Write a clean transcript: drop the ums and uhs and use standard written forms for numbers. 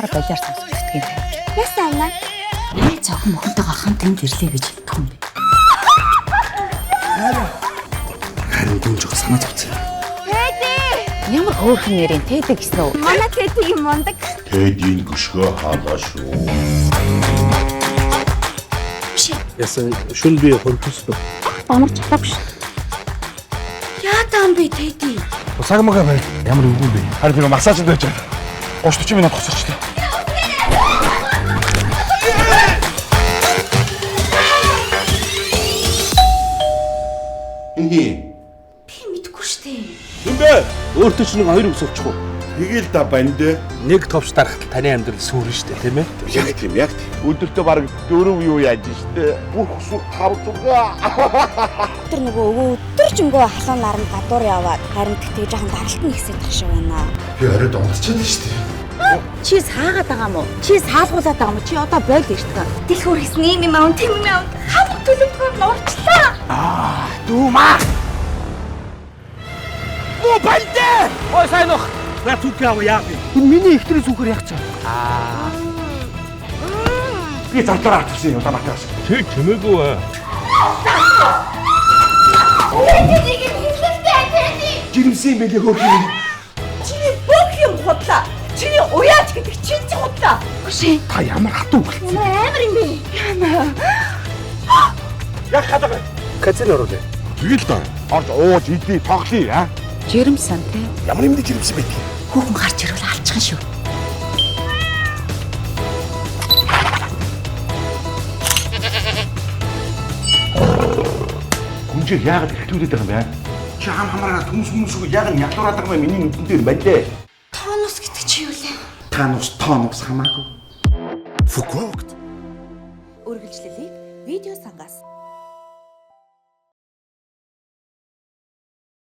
ямар балиар сонсогддог юм бэ? Яасан аймаа? Найз охин мөхөнтэйгээ хамт энд ирлээ гэж хэлдэг юм бэ? Харин дүнжиг санаа зовцсон. Тэди! Ямар хөөрхөн нэрийн Тэдэг гэсэн үү? Манай Тэдигийн мундаг. Тэдийн гүшгөө хаалгаа шүү. Ясан шүн би хөртөстөө. Амар чалаагүй шүү. Яа таам бэ Тэди? Сагмага бай. Ямар үгүй бэ? Харин би массажд байж байгаа. 30 минут хоцорчлаа. Хин. Би мэдгүй штэ. Хинбэ? Өөртөө ч нэг хоёр ус авчихгүй. Тэгэл да банд. Нэг товч дарахад таны амьдрал сүрэн штэ, тийм ээ? Яг тийм яг. Өдөртөө баг 4 юу яаж штэ. Бүх усуу хавцгаа. Тэр нөгөө өдөр ч өнгөө халуун наранд гадуур яваад харин тэгтээ жоохон даралтан ихсэх шиг байна. Би оройд онцчихлаа штэ. Чи саагаад байгаа юм уу? Чи саалгуулад байгаа юм уу? Чи одоо бойл ирдэг. Дэлхүүр хийсэн юм юм аав тийм юм аав. Хамт төлөвлөгөөр нурчлаа. Дүүмаа. Оо бандэ! Ой сайнох. На түкээ яа би. Миний ихтрийн сүхэр яг цаа. Би зантараа авчихсан юм даматаас. Тэг чимээгүй аа. Тэдийг хэлэхтэй Тэди. Жирэмсэн бэлээ хөөрхөн. Чиний бүх юм худлаа. Чиний уяач гэдэг чинь ч худлаа. Хүшээ. Та ямар хатуу хөлт. Амар юм бэ? Яг хадаа. Казино оруулаа. Тэгэл да. Орж ууж идээ тоглоё аа. Жирэмсэн тий. Ямар юм дэ жирэмсэн бэ? Хүүхэн гарч ирвэл алчхан шүү. Гүнжээ яагаад ихтүүлээд байгаа юм бэ? Чи хамаараа түмсүмсгүй яагаад ядуураад байгаа юм миний нүдэн дээр байлээ. Тонус гэдэг чи юу лээ? Тонус хамаагүй. Фукогт. Үргэлжлэлийг видео сангаас